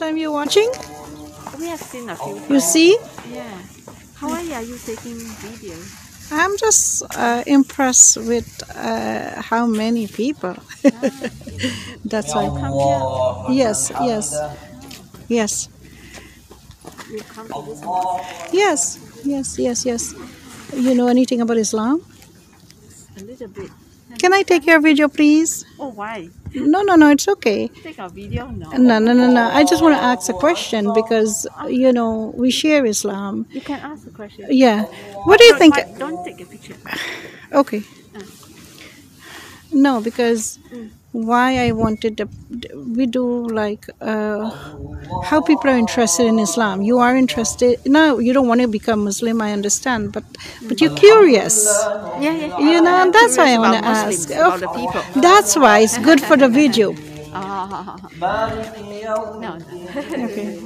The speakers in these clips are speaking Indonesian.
time you're watching? We have seen a few You times. see? Yeah. How are you taking video? I'm just impressed with how many people. That's why. Come here. Yes, yes, yes, You come to this mosque yes, yes, yes, yes. You know anything about Islam? a little bit. Can I take your video, please? Oh, why? No, no, no, it's okay. Take a video? No. No, no, no, no. I just want to ask a question because, you know, we share Islam. You can ask the question. Yeah. What do you think? Don't take a picture. Okay. No, because why I wanted to, we do like how people are interested in Islam. You are interested. No, you don't want to become Muslim. I understand, but you're curious. Yeah. You know, I'm that's why I curious want to about ask. Muslims, about the people. That's why it's good for the video. No. Okay.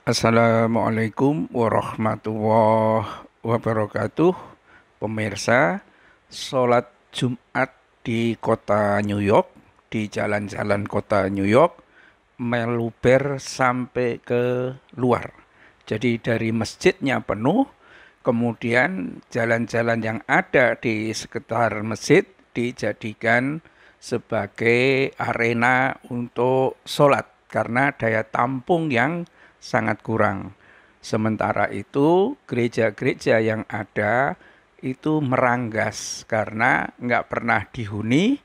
Assalamualaikum warahmatullahi wabarakatuh. Pemirsa, sholat Jumat di kota New York, di jalan-jalan kota New York, meluber sampai ke luar. Jadi dari masjidnya penuh, kemudian jalan-jalan yang ada di sekitar masjid dijadikan sebagai arena untuk sholat karena daya tampung yang sangat kurang. Sementara itu gereja-gereja yang ada itu meranggas karena nggak pernah dihuni,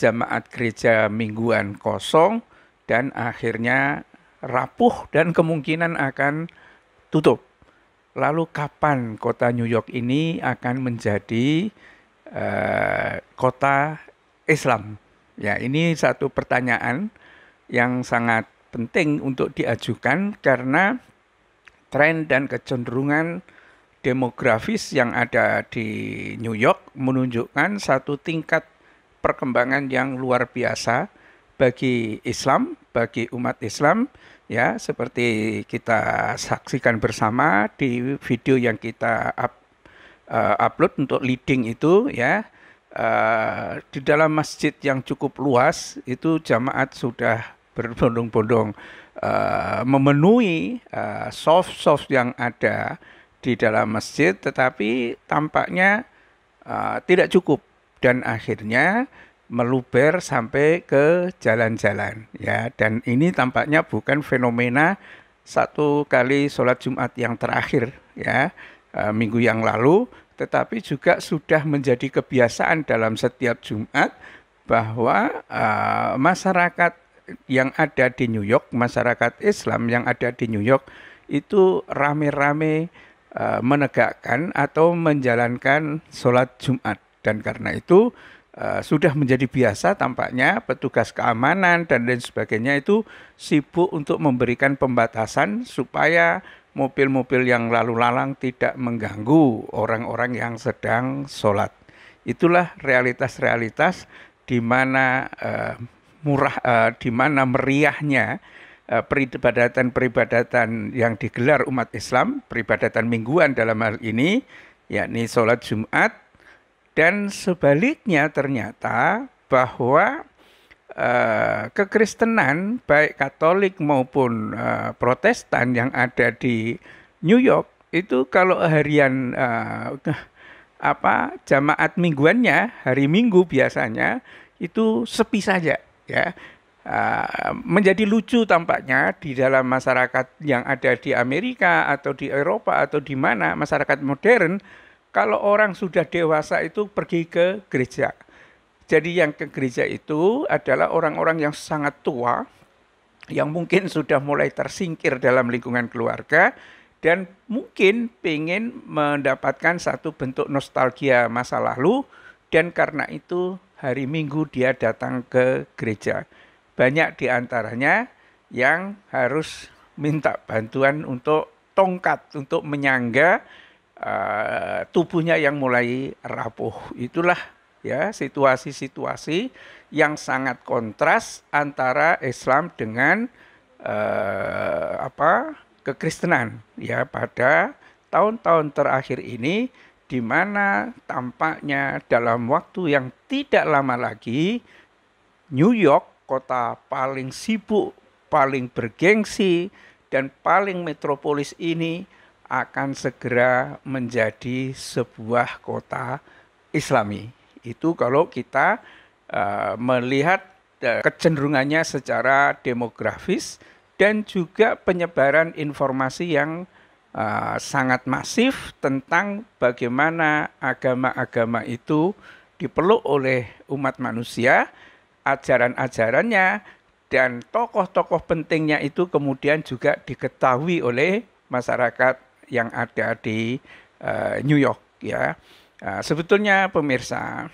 jamaat gereja mingguan kosong dan akhirnya rapuh dan kemungkinan akan tutup. Lalu kapan kota New York ini akan menjadi kota Islam? Ya, ini satu pertanyaan yang sangat penting untuk diajukan karena tren dan kecenderungan demografis yang ada di New York menunjukkan satu tingkat perkembangan yang luar biasa bagi Islam, bagi umat Islam, ya, seperti kita saksikan bersama di video yang kita upload untuk leading itu, ya. Di dalam masjid yang cukup luas itu jamaat sudah berbondong-bondong memenuhi soft yang ada di dalam masjid, tetapi tampaknya tidak cukup dan akhirnya meluber sampai ke jalan-jalan, ya. Dan ini tampaknya bukan fenomena satu kali sholat Jumat yang terakhir, ya, minggu yang lalu, tetapi juga sudah menjadi kebiasaan dalam setiap Jumat bahwa masyarakat yang ada di New York, masyarakat Islam yang ada di New York itu rame-rame menegakkan atau menjalankan sholat Jumat. Dan karena itu sudah menjadi biasa tampaknya petugas keamanan dan lain sebagainya itu sibuk untuk memberikan pembatasan supaya mobil-mobil yang lalu lalang tidak mengganggu orang-orang yang sedang sholat. Itulah realitas-realitas di mana di mana meriahnya peribadatan-peribadatan yang digelar umat Islam, peribadatan mingguan dalam hal ini, yakni sholat Jumat, dan sebaliknya ternyata bahwa kekristenan baik Katolik maupun Protestan yang ada di New York itu kalau harian jamaat mingguannya hari Minggu biasanya itu sepi saja, ya. Menjadi lucu tampaknya di dalam masyarakat yang ada di Amerika atau di Eropa atau di mana masyarakat modern, kalau orang sudah dewasa itu pergi ke gereja. Jadi yang ke gereja itu adalah orang-orang yang sangat tua, yang mungkin sudah mulai tersingkir dalam lingkungan keluarga dan mungkin ingin mendapatkan satu bentuk nostalgia masa lalu, dan karena itu hari Minggu dia datang ke gereja. Banyak di antaranya yang harus minta bantuan untuk tongkat untuk menyangga tubuhnya yang mulai rapuh. Itulah, ya, situasi-situasi yang sangat kontras antara Islam dengan kekristenan ya pada tahun-tahun terakhir ini, di mana tampaknya dalam waktu yang tidak lama lagi New York, kota paling sibuk, paling bergengsi, dan paling metropolis ini akan segera menjadi sebuah kota Islami. Itu kalau kita melihat kecenderungannya secara demografis dan juga penyebaran informasi yang sangat masif tentang bagaimana agama-agama itu dipeluk oleh umat manusia, ajaran-ajarannya, dan tokoh-tokoh pentingnya itu kemudian juga diketahui oleh masyarakat yang ada di New York ya. Sebetulnya pemirsa,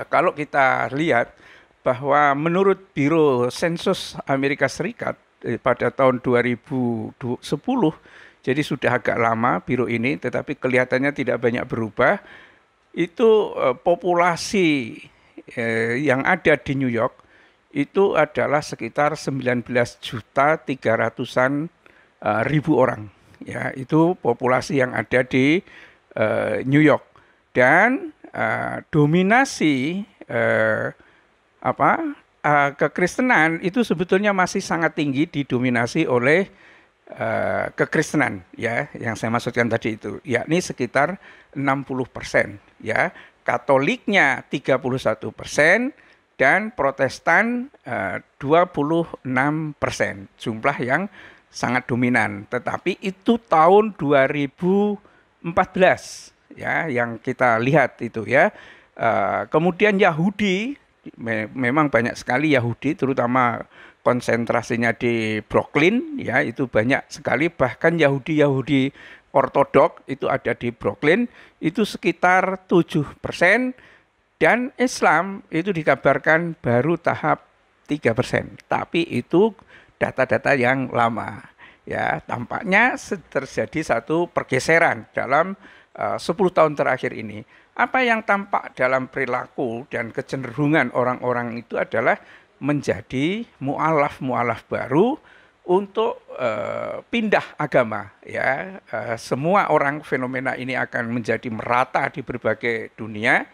kalau kita lihat bahwa menurut Biro Sensus Amerika Serikat pada tahun 2010, jadi sudah agak lama biro ini, tetapi kelihatannya tidak banyak berubah, itu populasi yang ada di New York itu adalah sekitar 19.300.000 orang. Ya, itu populasi yang ada di New York, dan dominasi kekristenan itu sebetulnya masih sangat tinggi didominasi oleh kekristenan ya, yang saya maksudkan tadi itu, yakni sekitar 60% ya. Katoliknya 31% dan Protestan 26%, jumlah yang sangat dominan. Tetapi itu tahun 2014 ya yang kita lihat itu ya. Kemudian Yahudi, memang banyak sekali Yahudi, terutama konsentrasinya di Brooklyn ya, itu banyak sekali, bahkan Yahudi ortodok itu ada di Brooklyn, itu sekitar 7%, dan Islam itu dikabarkan baru tahap 3%. Tapi itu data-data yang lama ya. Tampaknya terjadi satu pergeseran dalam 10 tahun terakhir ini. Apa yang tampak dalam perilaku dan kecenderungan orang-orang itu adalah menjadi mu'alaf baru untuk pindah agama ya. Semua orang, fenomena ini akan menjadi merata di berbagai dunia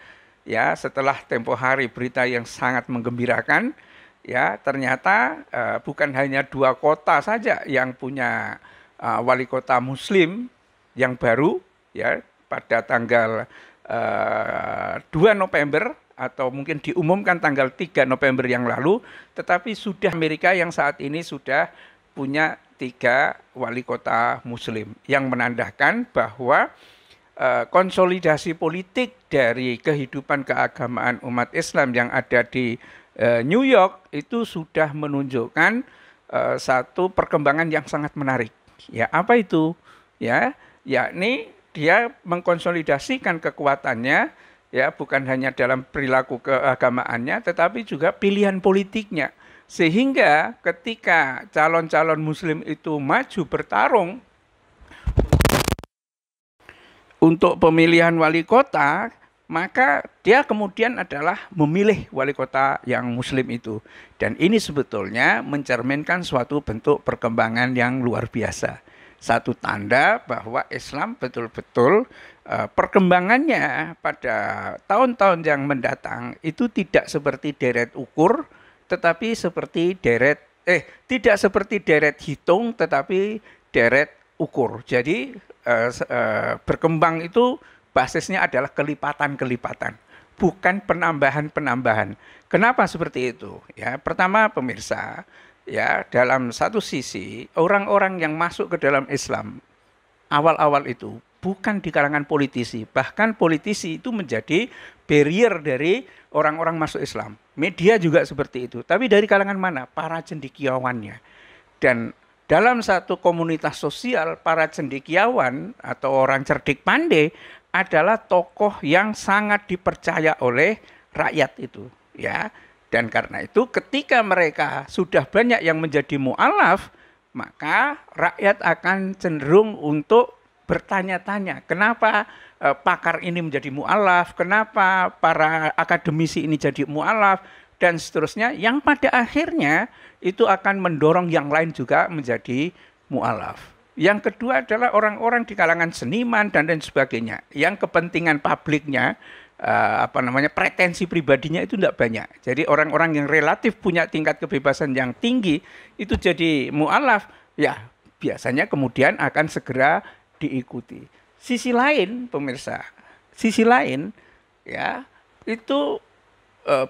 ya. Setelah tempo hari berita yang sangat menggembirakan ya, ternyata bukan hanya 2 kota saja yang punya wali kota muslim yang baru ya pada tanggal 2 November atau mungkin diumumkan tanggal 3 November yang lalu, tetapi sudah Amerika yang saat ini sudah punya 3 wali kota muslim, yang menandakan bahwa konsolidasi politik dari kehidupan keagamaan umat Islam yang ada di New York itu sudah menunjukkan satu perkembangan yang sangat menarik. Ya, apa itu? Ya, yakni dia mengkonsolidasikan kekuatannya ya, bukan hanya dalam perilaku keagamaannya tetapi juga pilihan politiknya, sehingga ketika calon-calon muslim itu maju bertarung untuk pemilihan wali kota, maka dia kemudian adalah memilih wali kota yang muslim itu. Dan ini sebetulnya mencerminkan suatu bentuk perkembangan yang luar biasa. Satu tanda bahwa Islam betul-betul perkembangannya pada tahun-tahun yang mendatang itu tidak seperti deret ukur, tetapi seperti tidak seperti deret hitung, tetapi deret ukur. Jadi berkembang itu basisnya adalah kelipatan-kelipatan, bukan penambahan-penambahan. Kenapa seperti itu? Ya, pertama pemirsa, ya, dalam satu sisi orang-orang yang masuk ke dalam Islam awal-awal itu bukan di kalangan politisi, bahkan politisi itu menjadi barrier dari orang-orang masuk Islam. Media juga seperti itu. Tapi dari kalangan mana? Para cendekiawannya. Dan dalam satu komunitas sosial, para cendekiawan atau orang cerdik pandai adalah tokoh yang sangat dipercaya oleh rakyat itu, ya. Dan karena itu ketika mereka sudah banyak yang menjadi mu'alaf, maka rakyat akan cenderung untuk bertanya-tanya, kenapa pakar ini menjadi mu'alaf, kenapa para akademisi ini jadi mu'alaf, dan seterusnya, yang pada akhirnya itu akan mendorong yang lain juga menjadi mu'alaf. Yang kedua adalah orang-orang di kalangan seniman dan lain sebagainya, yang kepentingan publiknya, pretensi pribadinya itu tidak banyak. Jadi orang-orang yang relatif punya tingkat kebebasan yang tinggi itu jadi mu'alaf, ya biasanya kemudian akan segera diikuti. Sisi lain, pemirsa, sisi lain, ya itu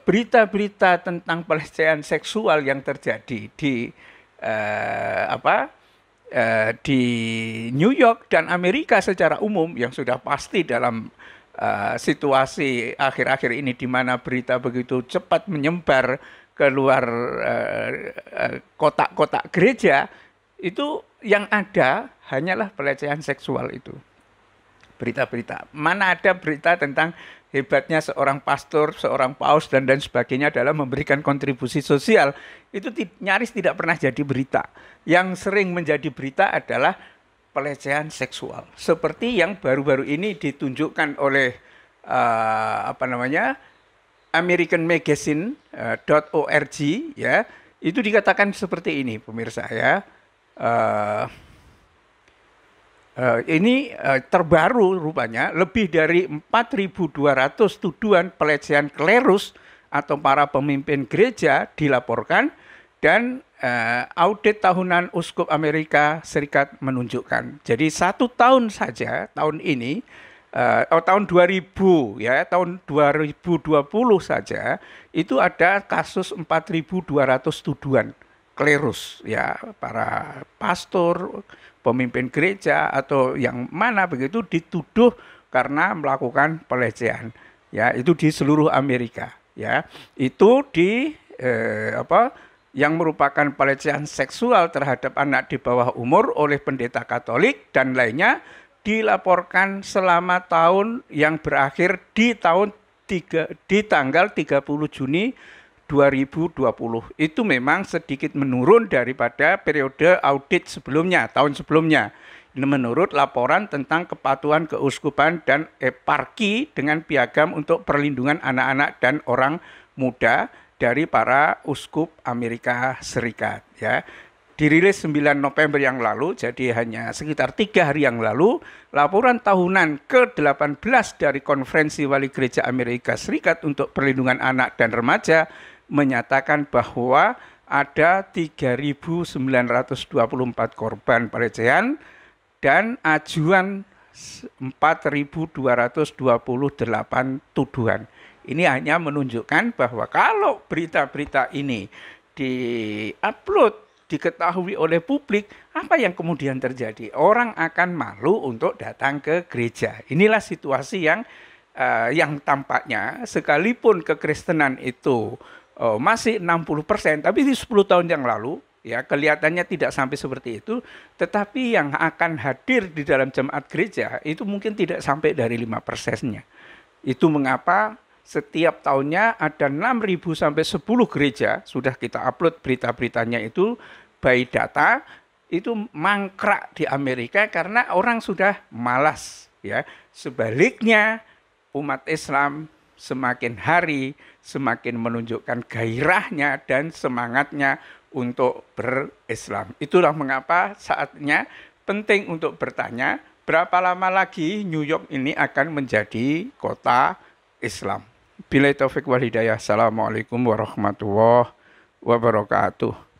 berita-berita tentang pelecehan seksual yang terjadi di di New York dan Amerika secara umum yang sudah pasti dalam situasi akhir-akhir ini di mana berita begitu cepat menyebar keluar kotak-kotak gereja, itu yang ada hanyalah pelecehan seksual itu. Berita-berita. Mana ada berita tentang hebatnya seorang pastor, seorang paus, dan sebagainya dalam memberikan kontribusi sosial. Itu nyaris tidak pernah jadi berita. Yang sering menjadi berita adalah pelecehan seksual. Seperti yang baru-baru ini ditunjukkan oleh American Magazine.org, ya. Itu dikatakan seperti ini, pemirsa, ya. Ini terbaru rupanya, lebih dari 4.200 tuduhan pelecehan klerus atau para pemimpin gereja dilaporkan, dan audit tahunan Uskup Amerika Serikat menunjukkan. Jadi 1 tahun saja, tahun ini, tahun 2000 ya, tahun 2020 saja itu ada kasus 4.200 tuduhan klerus, ya, para pastor, pemimpin gereja atau yang mana begitu dituduh karena melakukan pelecehan, ya, itu di seluruh Amerika, ya. Itu di yang merupakan pelecehan seksual terhadap anak di bawah umur oleh pendeta Katolik dan lainnya dilaporkan selama tahun yang berakhir di tanggal 30 Juni 2020. Itu memang sedikit menurun daripada periode audit sebelumnya, tahun sebelumnya. Ini menurut laporan tentang kepatuhan keuskupan dan eparki dengan piagam untuk perlindungan anak-anak dan orang muda dari para uskup Amerika Serikat, ya. Dirilis 9 November yang lalu, jadi hanya sekitar 3 hari yang lalu, laporan tahunan ke-18 dari Konferensi Wali Gereja Amerika Serikat untuk Perlindungan Anak dan Remaja menyatakan bahwa ada 3.924 korban pelecehan dan ajuan 4.228 tuduhan. Ini hanya menunjukkan bahwa kalau berita-berita ini di-upload, diketahui oleh publik, apa yang kemudian terjadi? Orang akan malu untuk datang ke gereja. Inilah situasi yang tampaknya sekalipun kekristenan itu masih 60%, tapi di 10 tahun yang lalu, ya, kelihatannya tidak sampai seperti itu, tetapi yang akan hadir di dalam jemaat gereja itu mungkin tidak sampai dari 5%-nya. Itu mengapa setiap tahunnya ada 6.000 sampai 10 gereja, sudah kita upload berita-beritanya itu by data, itu mangkrak di Amerika karena orang sudah malas, ya. Sebaliknya umat Islam semakin hari semakin menunjukkan gairahnya dan semangatnya untuk berislam. Itulah mengapa saatnya penting untuk bertanya, berapa lama lagi New York ini akan menjadi kota Islam. Billahi taufik wal hidayah. Assalamualaikum warahmatullahi wabarakatuh.